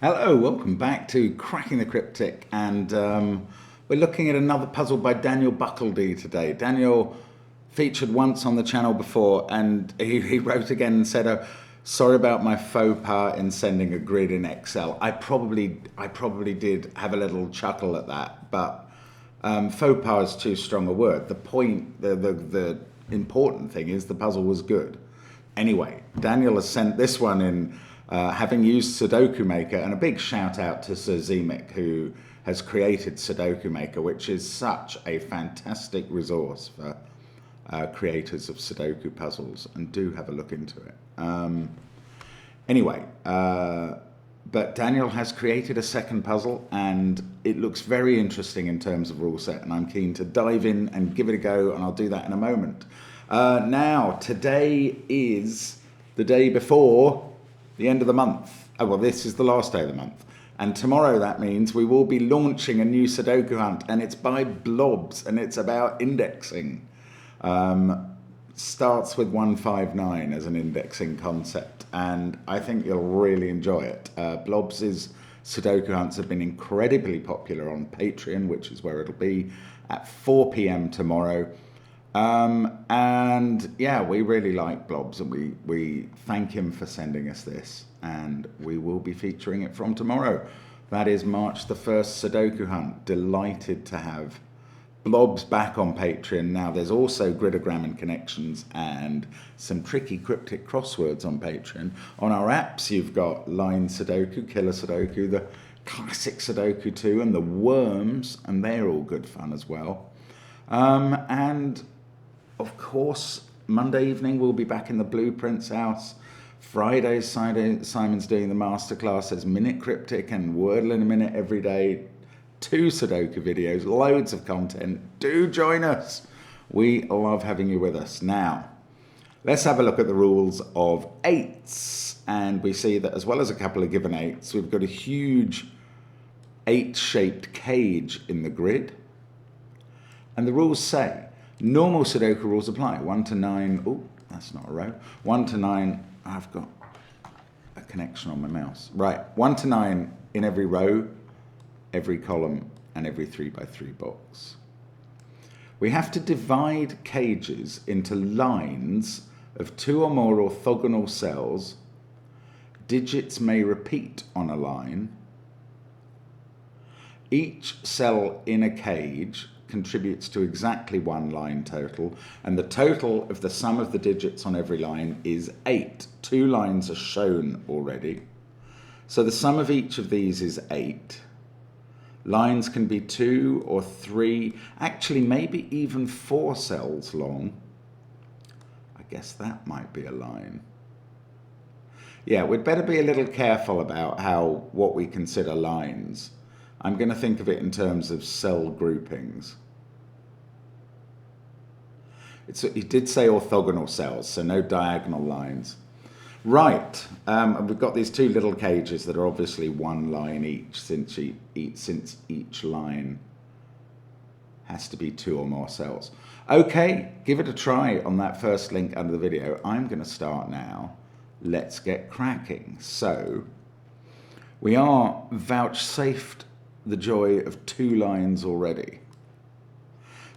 Hello, welcome back to Cracking the Cryptic, and we're looking at another puzzle by Daniel Buckledy today. Daniel featured once on the channel before, and he wrote again and said, "Oh, sorry about my faux pas in sending a grid in Excel." I probably did have a little chuckle at that, but faux pas is too strong a word. The important thing is the puzzle was good. Anyway, Daniel has sent this one in. Having used Sudoku Maker, and a big shout out to Sir Zemek, who has created Sudoku Maker, which is such a fantastic resource for creators of Sudoku puzzles, and do have a look into it. But Daniel has created a second puzzle, and it looks very interesting in terms of rule set, and I'm keen to dive in and give it a go, and I'll do that in a moment. Now, today is the day before the end of the month. Oh, well, this is the last day of the month. And tomorrow, that means we will be launching a new Sudoku hunt, and it's by blobs, and it's about indexing. Starts with 159 as an indexing concept, and I think you'll really enjoy it. Blobs' Sudoku hunts have been incredibly popular on Patreon, which is where it'll be at 4 p.m. tomorrow. And yeah, we really like Blobs, and we thank him for sending us this, and we will be featuring it from tomorrow. That is March the 1st Sudoku hunt. Delighted to have Blobs back on Patreon. Now there's also Gridogram and Connections and some tricky cryptic crosswords on Patreon. On our apps, you've got Line Sudoku, Killer Sudoku, the Classic Sudoku 2, and the Worms, and they're all good fun as well. And of course, Monday evening we'll be back in the Blueprints house. Friday, Simon's doing the masterclass. There's Minute Cryptic and Wordle in a Minute every day. 2 Sudoku videos, loads of content. Do join us. We love having you with us. Now, let's have a look at the rules of 8s. And we see that as well as a couple of given 8s, we've got a huge 8-shaped cage in the grid. And the rules say, normal Sudoku rules apply. 1 to 9, oh, that's not a row. 1 to 9, I've got a connection on my mouse. Right, 1 to 9 in every row, every column, and every 3x3 box. We have to divide cages into lines of 2 or more orthogonal cells. Digits may repeat on a line. Each cell in a cage contributes to exactly 1 line total, and the total of the sum of the digits on every line is 8. 2 lines are shown already, so the sum of each of these is 8. Lines can be 2 or 3, actually maybe even 4 cells long. I guess that might be a line. Yeah, we'd better be a little careful about what we consider lines. I'm going to think of it in terms of cell groupings. He did say orthogonal cells, so no diagonal lines. Right, and we've got these 2 little cages that are obviously 1 line each, since each line has to be 2 or more cells. Okay, give it a try on that first link under the video. I'm going to start now. Let's get cracking. So, we are vouchsafed the joy of 2 lines already.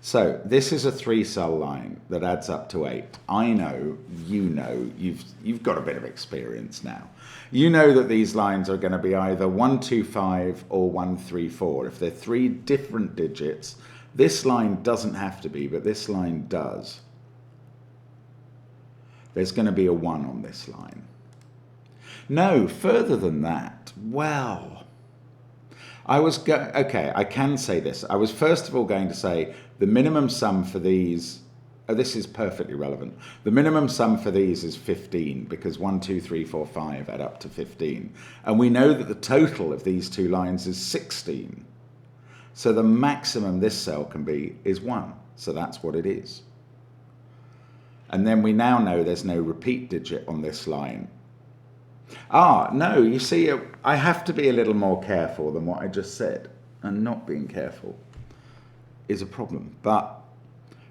So this is a 3-cell line that adds up to 8. I know, you know, you've got a bit of experience now. You know that these lines are going to be either 125 or 134. If they're 3 different digits, this line doesn't have to be, but this line does. There's going to be a 1 on this line. No, further than that, well, okay, I can say this. I was first of all going to say the minimum sum for these, this is perfectly relevant. The minimum sum for these is 15, because 1, 2, 3, 4, 5 add up to 15. And we know that the total of these 2 lines is 16. So the maximum this cell can be is 1. So that's what it is. And then we now know there's no repeat digit on this line. Ah, no, you see, I have to be a little more careful than what I just said, and not being careful is a problem. But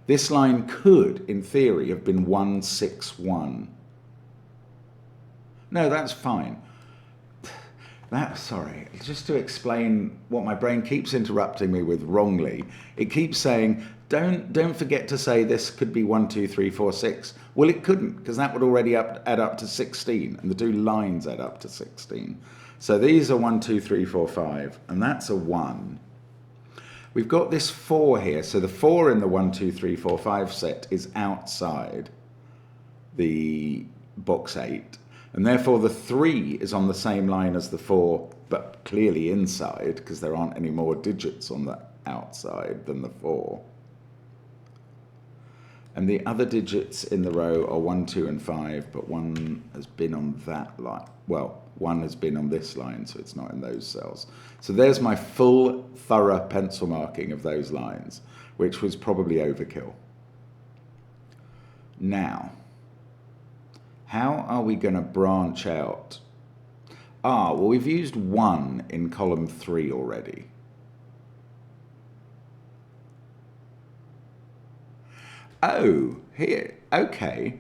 this line could, in theory, have been 161. No, that's fine. Sorry, just to explain what my brain keeps interrupting me with wrongly, it keeps saying, don't forget to say this could be 1, 2, 3, 4, 6. Well, it couldn't, because that would already add up to 16, and the two lines add up to 16. So these are 1, 2, 3, 4, 5, and that's a 1. We've got this 4 here, so the 4 in the 1, 2, 3, 4, 5 set is outside the box 8. And therefore the 3 is on the same line as the 4, but clearly inside, because there aren't any more digits on the outside than the 4. And the other digits in the row are 1, 2, and 5, but 1 has been on that line. Well, 1 has been on this line, so it's not in those cells. So there's my full, thorough pencil marking of those lines, which was probably overkill. Now, how are we going to branch out? Well, we've used 1 in column 3 already. Oh, here, okay.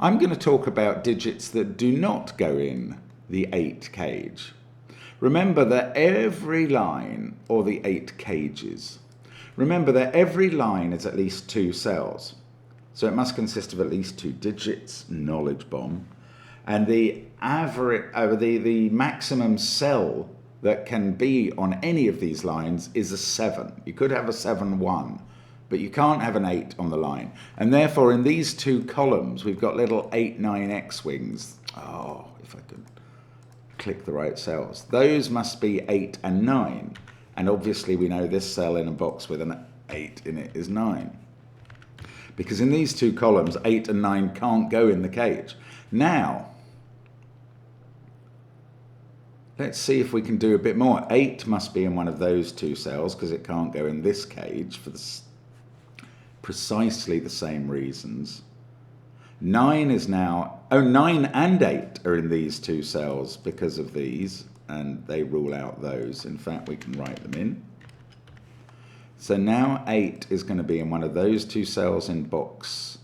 I'm going to talk about digits that do not go in the 8 cage. Remember that every line, or the 8 cages, remember that every line is at least 2 cells. So it must consist of at least 2 digits, knowledge bomb, and the average, the maximum cell that can be on any of these lines is a 7. You could have a 7, 1, but you can't have an 8 on the line. And therefore in these 2 columns, we've got little 8, 9 X-wings. Oh, if I could click the right cells. Those must be 8 and 9. And obviously we know this cell in a box with an 8 in it is 9. Because in these 2 columns, 8 and 9 can't go in the cage. Now, let's see if we can do a bit more. 8 must be in one of those 2 cells, because it can't go in this cage for precisely the same reasons. 9 is now, 9 and 8 are in these 2 cells because of these, and they rule out those. In fact, we can write them in. So now 8 is going to be in one of those 2 cells in box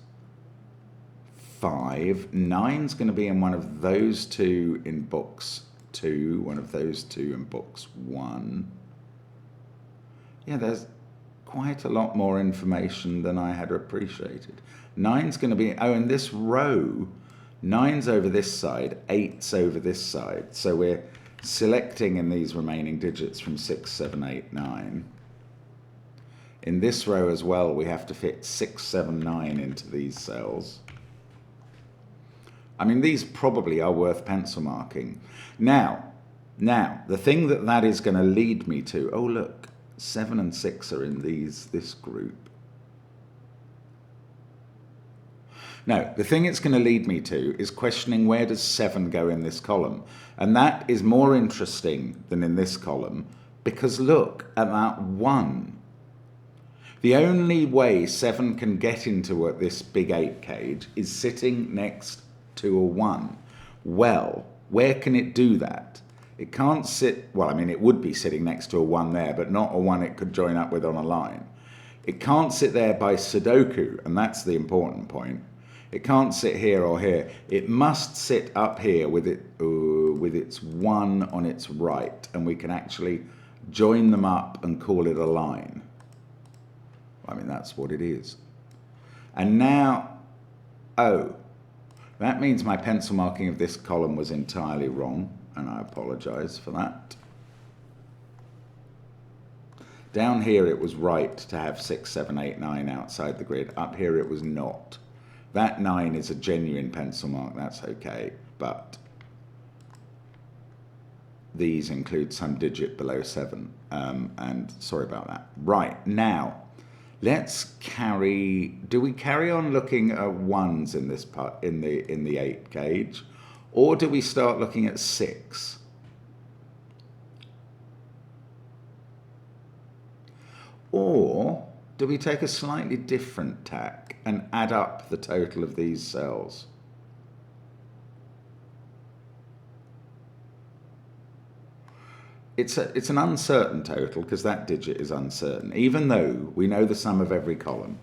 5. 9 is going to be in one of those 2 in box 2. One of those 2 in box 1. Yeah, there's quite a lot more information than I had appreciated. 9's going to be, in this row, 9's over this side, 8's over this side. So we're selecting in these remaining digits from 6, 7, 8, 9. In this row as well, we have to fit 6, 7, 9 into these cells. I mean, these probably are worth pencil marking. Now, the thing that is going to lead me to, oh look, 7 and 6 are in this group. No, the thing it's going to lead me to is questioning where does 7 go in this column. And that is more interesting than in this column, because look at that 1. The only way 7 can get into this big 8 cage is sitting next to a 1. Well, where can it do that? It can't sit, well, I mean, it would be sitting next to a 1 there, but not a 1 it could join up with on a line. It can't sit there by Sudoku, and that's the important point. It can't sit here or here. It must sit up here with its 1 on its right, and we can actually join them up and call it a line. I mean, that's what it is. And now, that means my pencil marking of this column was entirely wrong, and I apologize for that. Down here it was right to have 6, 7, 8, 9 outside the grid. Up here it was not. That 9 is a genuine pencil mark, that's okay, but these include some digit below 7, and sorry about that. Right, now, let's do we carry on looking at 1s in this part, in the 8 cage, or do we start looking at 6? Or do we take a slightly different tack and add up the total of these cells? It's an uncertain total because that digit is uncertain, even though we know the sum of every column.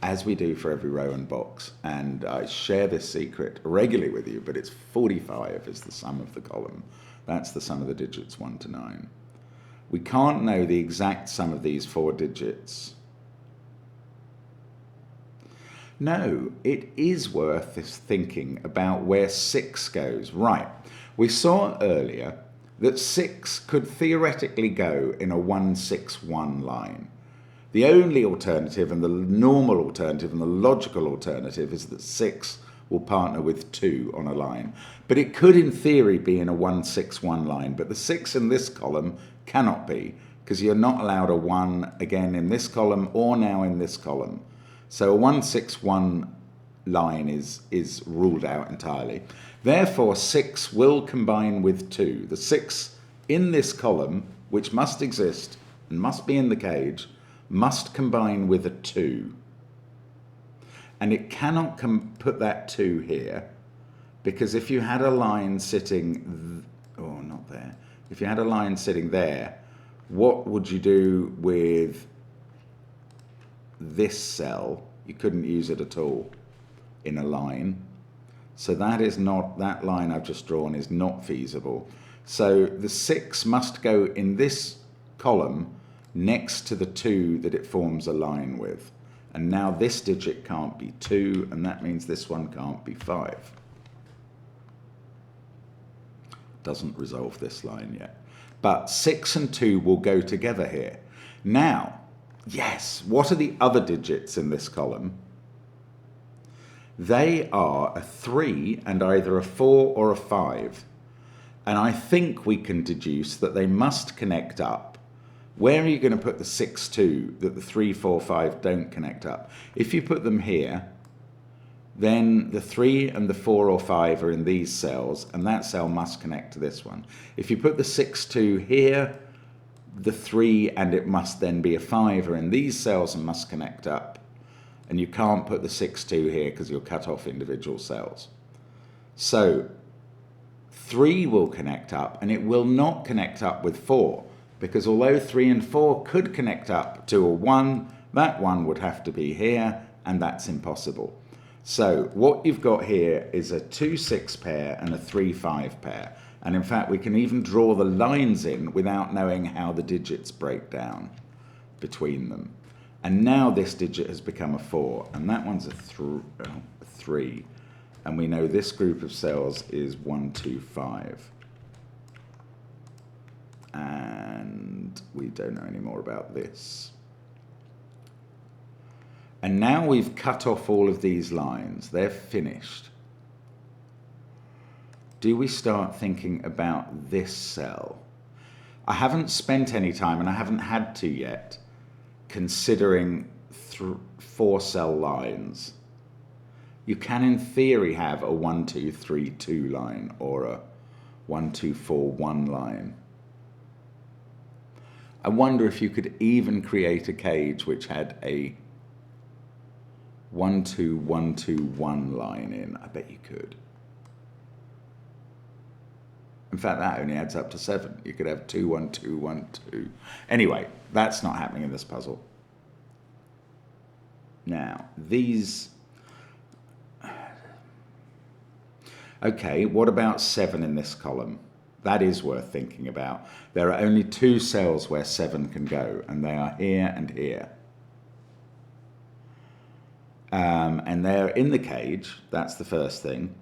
as we do for every row and box. And I share this secret regularly with you, but it's 45 is the sum of the column. That's the sum of the digits 1 to 9. We can't know the exact sum of these 4 digits. No, it is worth thinking about where 6 goes. Right, we saw earlier that 6 could theoretically go in a 1-6-1 line. The only alternative and the normal alternative and the logical alternative is that 6 will partner with 2 on a line. But it could in theory be in a 1-6-1 line, but the 6 in this column cannot be, because you're not allowed a 1 again in this column or now in this column. So a 1-6-1 line is ruled out entirely. Therefore, 6 will combine with 2. The 6 in this column, which must exist and must be in the cage, must combine with a 2. And it cannot put that 2 here, because if you had a line sitting, not there. If you had a line sitting there, what would you do with this cell? You couldn't use it at all in a line. So that line I've just drawn is not feasible. So the 6 must go in this column next to the 2 that it forms a line with. And now this digit can't be 2, and that means this one can't be 5. Doesn't resolve this line yet. But 6 and 2 will go together here. Now, yes, what are the other digits in this column? They are a 3 and either a 4 or a 5. And I think we can deduce that they must connect up. Where are you going to put the 6, 2 that the 3, 4, 5 don't connect up? If you put them here, then the 3 and the 4 or 5 are in these cells, and that cell must connect to this one. If you put the 6, 2 here, the 3 and it must then be a 5 are in these cells and must connect up. And you can't put the 6, 2 here because you'll cut off individual cells. So 3 will connect up, and it will not connect up with 4, because although 3 and 4 could connect up to a 1, that 1 would have to be here, and that's impossible. So what you've got here is a 2-6 pair and a 3-5 pair. And in fact, we can even draw the lines in without knowing how the digits break down between them. And now this digit has become a 4, and that one's a 3. And we know this group of cells is 1, 2, 5. And we don't know any more about this. And now we've cut off all of these lines. They're finished. Do we start thinking about this cell? I haven't spent any time, and I haven't had to yet, considering 4-cell lines. You can, in theory, have a 1, 2, 3, 2 line or a 1, 2, 4, 1 line. I wonder if you could even create a cage which had a 1, 2, 1, 2, 1 line in. I bet you could. In fact, that only adds up to 7. You could have 2, 1, 2, 1, 2. Anyway, that's not happening in this puzzle. Now, these... Okay, what about 7 in this column? That is worth thinking about. There are only 2 cells where 7 can go, and they are here and here. And they're in the cage. That's the first thing.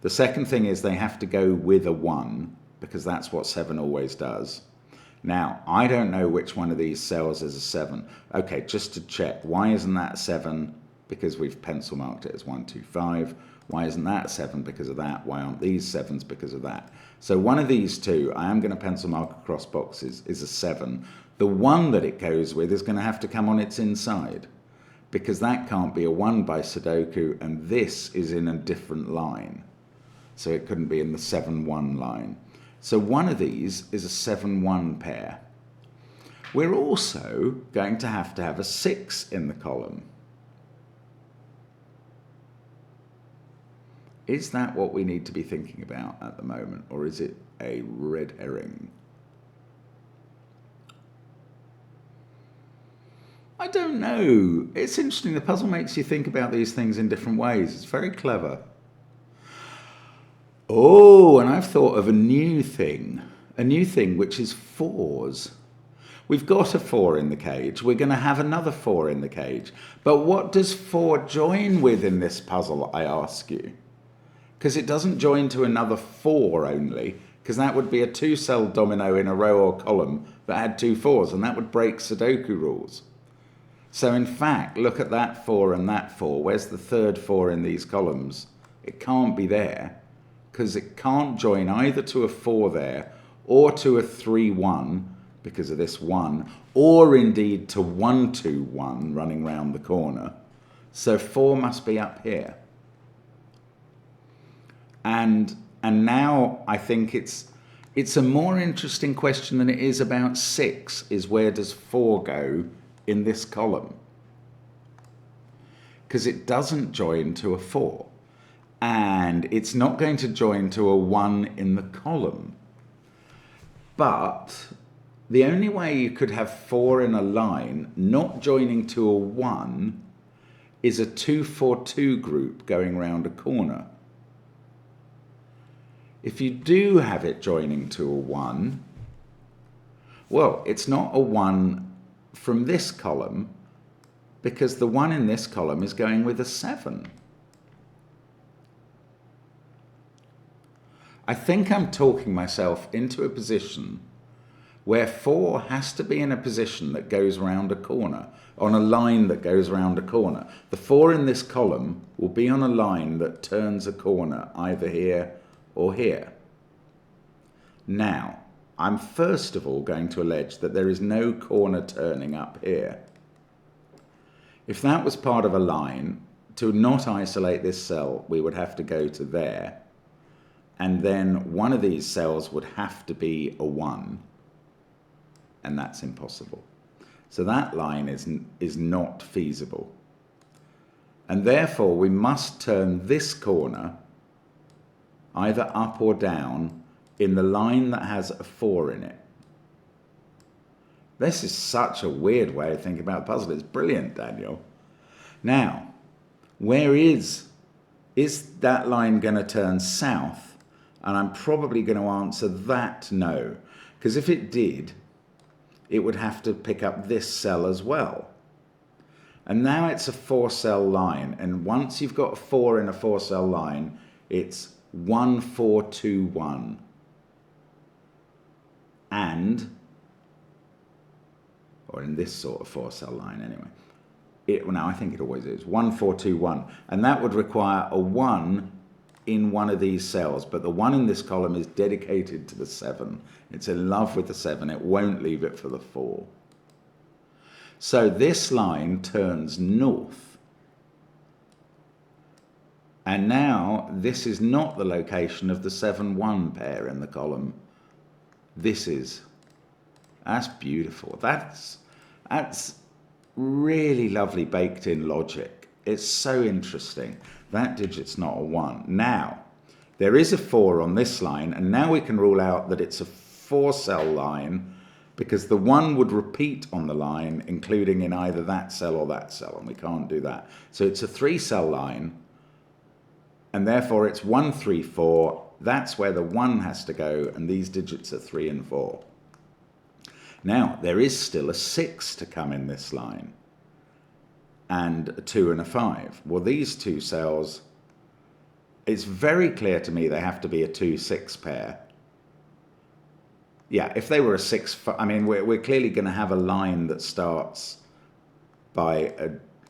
The second thing is they have to go with a 1, because that's what 7 always does. Now, I don't know which one of these cells is a 7. Okay, just to check, why isn't that 7? Because we've pencil marked it as 1, 2, 5. Why isn't that 7? Because of that. Why aren't these 7s? Because of that. So one of these 2, I am going to pencil mark across boxes, is a 7. The 1 that it goes with is going to have to come on its inside, because that can't be a 1 by Sudoku, and this is in a different line. So it couldn't be in the 7-1 line. So one of these is a 7-1 pair. We're also going to have a 6 in the column. Is that what we need to be thinking about at the moment, or is it a red herring? I don't know. It's interesting. The puzzle makes you think about these things in different ways. It's very clever. Oh, and I've thought of a new thing which is 4s. We've got a 4 in the cage. We're going to have another 4 in the cage. But what does 4 join with in this puzzle, I ask you? Because it doesn't join to another 4 only, because that would be a 2-cell domino in a row or column that had 2 4s, and that would break Sudoku rules. So in fact, look at that 4 and that 4. Where's the third 4 in these columns? It can't be there, because it can't join either to a 4 there, or to a 3 1, because of this 1, or indeed to 1 2 1 running round the corner. So 4 must be up here. And now I think it's a more interesting question than it is about 6, is where does 4 go in this column? Because it doesn't join to a 4. And it's not going to join to a 1 in the column. But the only way you could have 4 in a line not joining to a 1 is a 2 4 2 group going round a corner. If you do have it joining to a 1, well, it's not a 1 from this column, because the 1 in this column is going with a 7. I think I'm talking myself into a position where 4 has to be in a position that goes round a corner, on a line that goes round a corner. The 4 in this column will be on a line that turns a corner, either here or here. Now, I'm first of all going to allege that there is no corner turning up here. If that was part of a line, to not isolate this cell, we would have to go to there, and then one of these cells would have to be a 1, and that's impossible. So that line is not feasible. And therefore, we must turn this corner either up or down in the line that has a 4 in it. This is such a weird way of thinking about the puzzle. It's brilliant, Daniel. Now, where is that line going to turn south? And I'm probably going to answer that no, because if it did, it would have to pick up this cell as well. And now it's a 4-cell line, and once you've got a 4 in a 4-cell line, it's 1 4 2 1, and, or in this sort of 4-cell line anyway. Well, no, I think it always is 1 4 2 1, and that would require a 1 in one of these cells, but the 1 in this column is dedicated to the 7. It's in love with the 7. It won't leave it for the 4. So this line turns north. And now this is not the location of the 7 1 pair in the column. This is. That's beautiful. That's really lovely baked in logic. It's so interesting. That digit's not a 1. Now, there is a 4 on this line, and now we can rule out that it's a 4-cell line, because the 1 would repeat on the line, including in either that cell or that cell, and we can't do that. So it's a 3-cell line, and therefore it's 1 3 4. That's where the 1 has to go, and these digits are 3 and 4. Now, there is still a 6 to come in this line, and a 2 and a 5. Well, these two cells, it's very clear to me they have to be a 2 6 pair. Yeah, if they were a 6, I mean, we're clearly going to have a line that starts by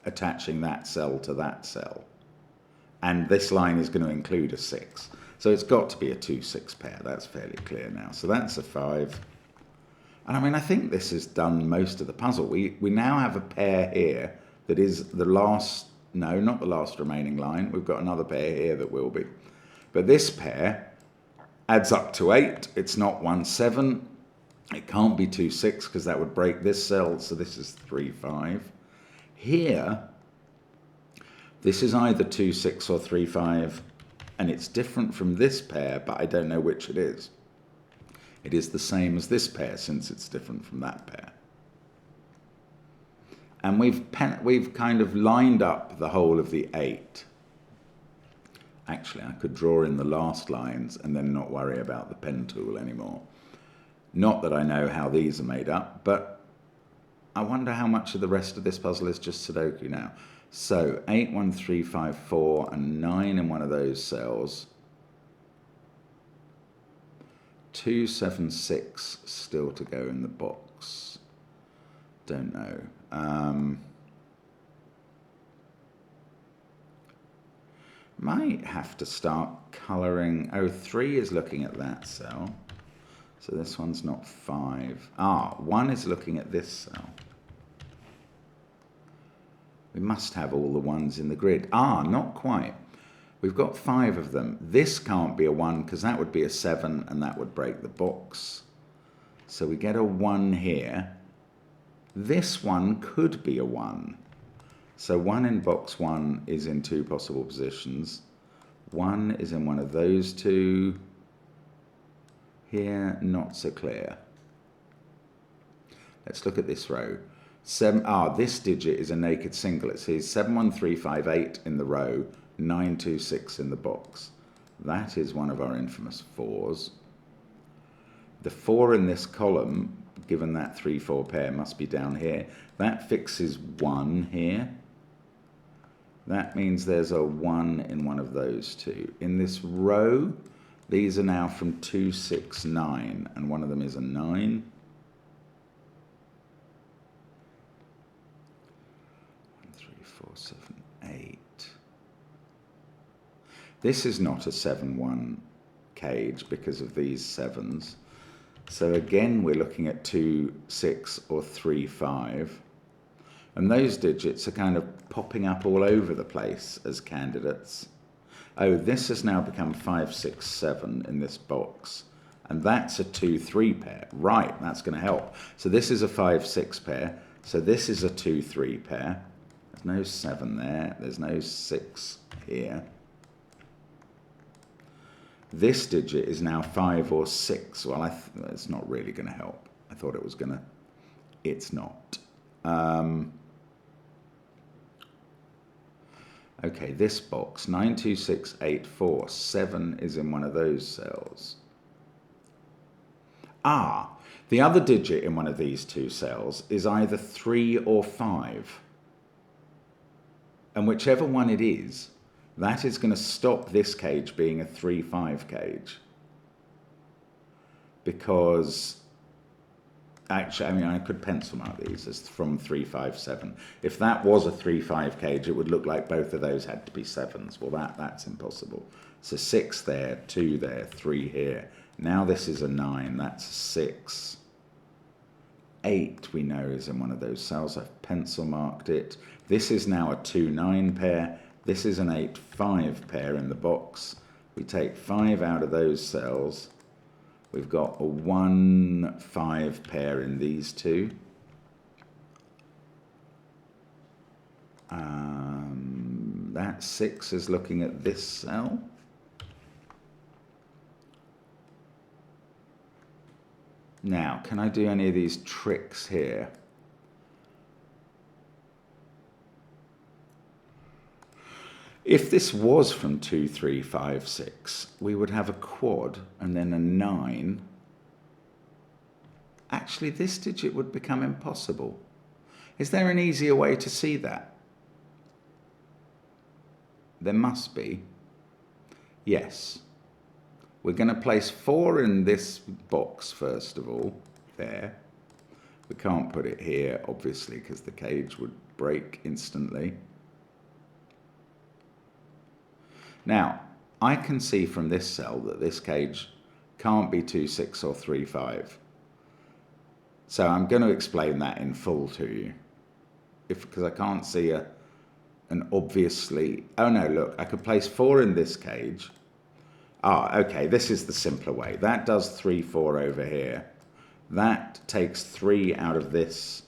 attaching that cell to that cell. And this line is going to include a 6. So it's got to be a 2 6 pair. That's fairly clear now. So that's a 5. And I mean, I think this has done most of the puzzle. We now have a pair here that is the last, no, not the last remaining line. We've got another pair here that will be. But this pair adds up to 8. It's not 1 7. It can't be 2 6 because that would break this cell. So this is 3 5. Here, this is either 2 6 or 3 5. And it's different from this pair, but I don't know which it is. It is the same as this pair since it's different from that pair. And we've kind of lined up the whole of the 8. Actually, I could draw in the last lines and then not worry about the pen tool anymore. Not that I know how these are made up, but I wonder how much of the rest of this puzzle is just Sudoku now. So 8, 1, 3, 5, 4, and 9 in one of those cells. 2, 7, 6 still to go in the box. Don't know. Might have to start colouring. Oh, 3 is looking at that cell. So this one's not 5. 1 is looking at this cell. We must have all the ones in the grid. Not quite. We've got 5 of them. This can't be a 1 because that would be a 7 and that would break the box. So we get a 1 here. This one could be a 1. So 1 in box 1 is in 2 possible positions. 1 is in one of those 2. Here, not so clear. Let's look at this row. 7. This digit is a naked single. It says 7, 1, 3, 5, 8 in the row, 9, 2, 6 in the box. That is one of our infamous 4s. The 4 in this column, given that 3, 4 pair, must be down here. That fixes 1 here. That means there's a 1 in one of those 2. In this row, these are now from 2, 6, 9, and one of them is a 9. 1, 3, 4, 7, 8. This is not a 7, 1 cage because of these 7s. So again, we're looking at 2, 6, or 3, 5. And those digits are kind of popping up all over the place as candidates. Oh, this has now become 5, 6, 7 in this box. And that's a 2, 3 pair. Right, that's going to help. So this is a 5, 6 pair. So this is a 2, 3 pair. There's no 7 there. There's no 6 here. This digit is now 5 or 6. Well, it's not really going to help. I thought it was going to. It's not. Okay, this box, 9, 2, 6, 8, 4. 7 is in one of those cells. The other digit in one of these 2 cells is either 3 or 5. And whichever one it is, that is going to stop this cage being a 3, 5 cage. Because, actually, I mean, I could pencil mark these as from 3, 5, 7. If that was a 3, 5 cage, it would look like both of those had to be 7s. Well, that's impossible. So 6 there, 2 there, 3 here. Now this is a 9, that's a 6. 8 we know is in one of those cells. I've pencil marked it. This is now a 2, 9 pair. This is an 8, 5 pair in the box. We take 5 out of those cells. We've got a 1, 5 pair in these 2. That 6 is looking at this cell. Now, can I do any of these tricks here? If this was from 2, 3, 5, 6, we would have a quad and then a 9. Actually, this digit would become impossible. Is there an easier way to see that? There must be. Yes. We're going to place 4 in this box, first of all, there. We can't put it here, obviously, because the cage would break instantly. Now, I can see from this cell that this cage can't be 2, 6 or 3, 5. So I'm going to explain that in full to you. Because I can't see an obviously... Oh no, look, I could place 4 in this cage. Okay, this is the simpler way. That does 3, 4 over here. That takes 3 out of this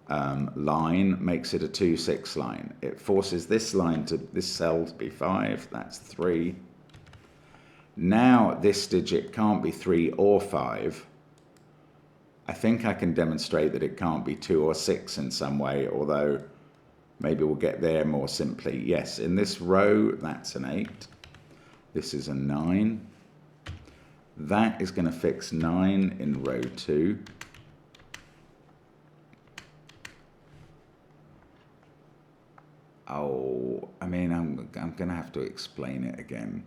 line, makes it a 2, 6 line. It forces this cell to be 5. That's 3. Now this digit can't be 3 or 5. I think I can demonstrate that it can't be 2 or 6 in some way, although maybe we'll get there more simply. Yes, in this row, that's an 8. This is a 9. That is going to fix 9 in row 2. Oh, I mean, I'm going to have to explain it again.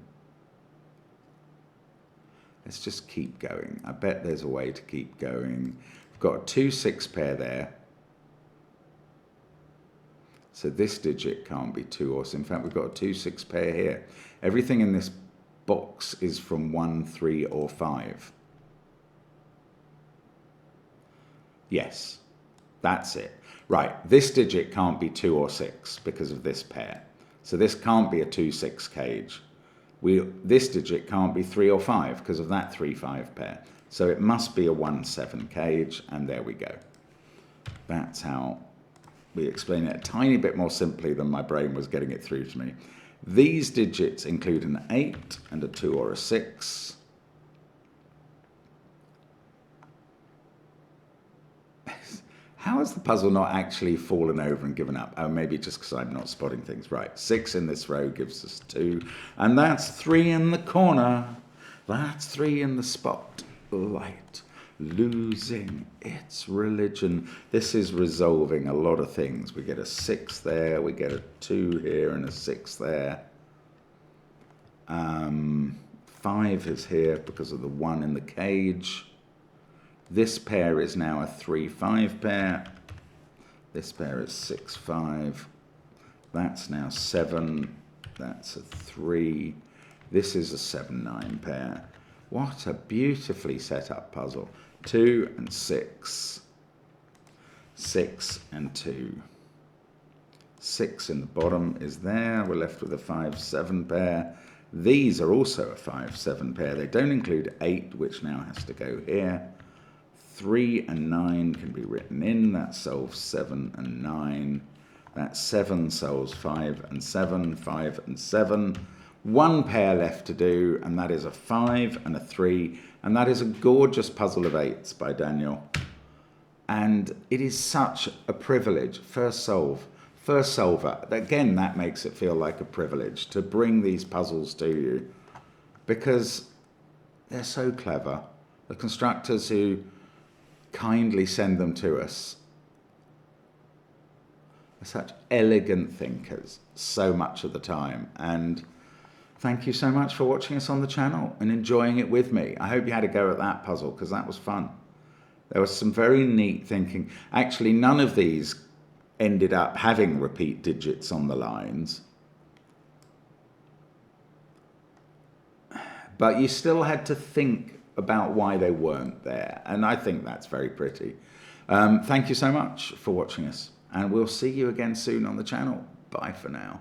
Let's just keep going. I bet there's a way to keep going. We've got a 2-6 pair there. So this digit can't be 2 or 6. In fact, we've got a 2-6 pair here. Everything in this box is from 1, 3, or 5. Yes, that's it. Right, this digit can't be 2 or 6 because of this pair. So this can't be a 2-6 cage. This digit can't be 3 or 5 because of that 3-5 pair. So it must be a 1-7 cage, and there we go. That's how we explain it a tiny bit more simply than my brain was getting it through to me. These digits include an 8 and a 2 or a 6. How has the puzzle not actually fallen over and given up? Oh, maybe just because I'm not spotting things. Right, 6 in this row gives us 2. And that's 3 in the corner. That's 3 in the spotlight. Losing its religion. This is resolving a lot of things. We get a 6 there. We get a 2 here and a 6 there. 5 is here because of the 1 in the cage. This pair is now a 3-5 pair. This pair is 6-5. That's now 7. That's a 3. This is a 7-9 pair. What a beautifully set up puzzle. 2 and 6. 6 and 2. 6 in the bottom is there. We're left with a 5-7 pair. These are also a 5-7 pair. They don't include 8, which now has to go here. 3 and 9 can be written in. That solves 7 and 9. That 7 solves 5 and 7. 5 and 7. 1 pair left to do, and that is a 5 and a 3. And that is a gorgeous puzzle of 8s by Daniel. And it is such a privilege. First solver. Again, that makes it feel like a privilege to bring these puzzles to you, because they're so clever. The constructors who kindly send them to us are such elegant thinkers so much of the time. And thank you so much for watching us on the channel and enjoying it with me. I hope you had a go at that puzzle, because that was fun. There was some very neat thinking. Actually, none of these ended up having repeat digits on the lines, but you still had to think about why they weren't there, and I think that's very pretty. Thank you so much for watching us, and we'll see you again soon on the channel. Bye for now.